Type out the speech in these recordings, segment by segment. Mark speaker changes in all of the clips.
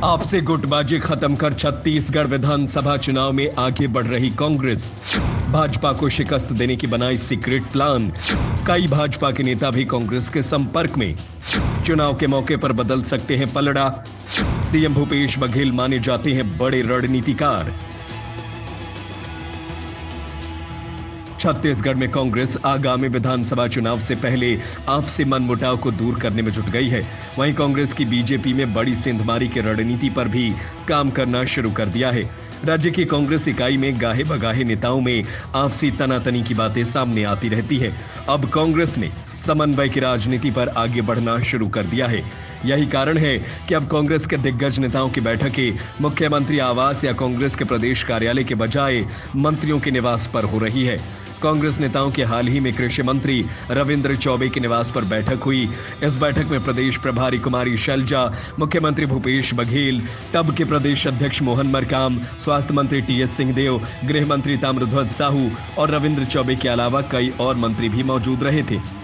Speaker 1: आपसे गुटबाजी खत्म कर छत्तीसगढ़ विधानसभा चुनाव में आगे बढ़ रही कांग्रेस। भाजपा को शिकस्त देने की बनाई सीक्रेट प्लान। कई भाजपा के नेता भी कांग्रेस के संपर्क में। चुनाव के मौके पर बदल सकते हैं पलड़ा। सीएम भूपेश बघेल माने जाते हैं बड़े रणनीतिकार। छत्तीसगढ़ में कांग्रेस आगामी विधानसभा चुनाव से पहले आपसी मनमुटाव को दूर करने में जुट गई है। वहीं कांग्रेस की बीजेपी में बड़ी सेंधमारी की रणनीति पर भी काम करना शुरू कर दिया है। राज्य की कांग्रेस इकाई में गाहे बगाहे नेताओं में आपसी तनातनी की बातें सामने आती रहती है। अब कांग्रेस ने समन्वय की राजनीति पर आगे बढ़ना शुरू कर दिया है। यही कारण है कि अब कांग्रेस के दिग्गज नेताओं की बैठकें मुख्यमंत्री आवास या कांग्रेस के प्रदेश कार्यालय के बजाय मंत्रियों के निवास पर हो रही है। कांग्रेस नेताओं के हाल ही में कृषि मंत्री रविंद्र चौबे के निवास पर बैठक हुई। इस बैठक में प्रदेश प्रभारी कुमारी शैलजा, मुख्यमंत्री भूपेश बघेल, तब के प्रदेश अध्यक्ष मोहन मरकाम, स्वास्थ्य मंत्री टीएस सिंहदेव, गृह मंत्री ताम्रध्वज साहू और रविंद्र चौबे के अलावा कई और मंत्री भी मौजूद रहे थे।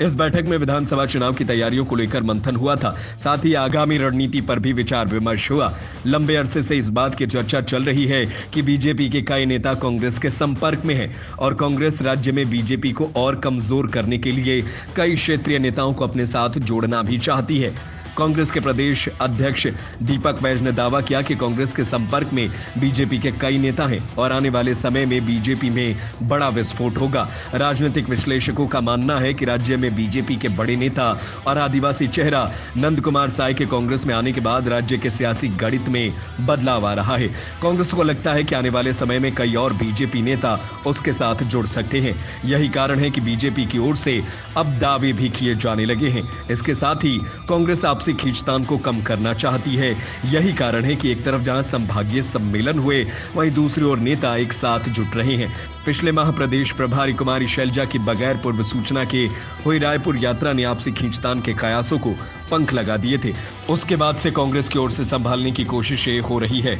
Speaker 1: इस बैठक में विधानसभा चुनाव की तैयारियों को लेकर मंथन हुआ था। साथ ही आगामी रणनीति पर भी विचार विमर्श हुआ। लंबे अरसे से इस बात की चर्चा चल रही है कि बीजेपी के कई नेता कांग्रेस के संपर्क में हैं और कांग्रेस राज्य में बीजेपी को और कमजोर करने के लिए कई क्षेत्रीय नेताओं को अपने साथ जोड़ना भी चाहती है। कांग्रेस के प्रदेश अध्यक्ष दीपक बैज ने दावा किया कि कांग्रेस के संपर्क में बीजेपी के कई नेता हैं और आने वाले समय में बीजेपी में बड़ा विस्फोट होगा। राजनीतिक विश्लेषकों का मानना है कि राज्य में बीजेपी के बड़े नेता और आदिवासी चेहरा नंद कुमार साय के कांग्रेस में आने के बाद राज्य के सियासी गणित में बदलाव आ रहा है। कांग्रेस को लगता है कि आने वाले समय में कई और बीजेपी नेता उसके साथ जुड़ सकते हैं। यही कारण है कि बीजेपी की ओर से अब दावे भी किए जाने लगे हैं। इसके साथ ही कांग्रेस आपसी खींचतान को कम करना चाहती है। यही कारण है कि एक तरफ जहां संभागीय सम्मेलन हुए, वहीं दूसरी ओर नेता एक साथ जुट रहे हैं। पिछले माह प्रदेश प्रभारी कुमारी शैलजा की बगैर पूर्व सूचना के हुई रायपुर यात्रा ने आपसी खींचतान के कयासों को पंख लगा दिए थे। उसके बाद से कांग्रेस की ओर से संभालने की कोशिशें हो रही है।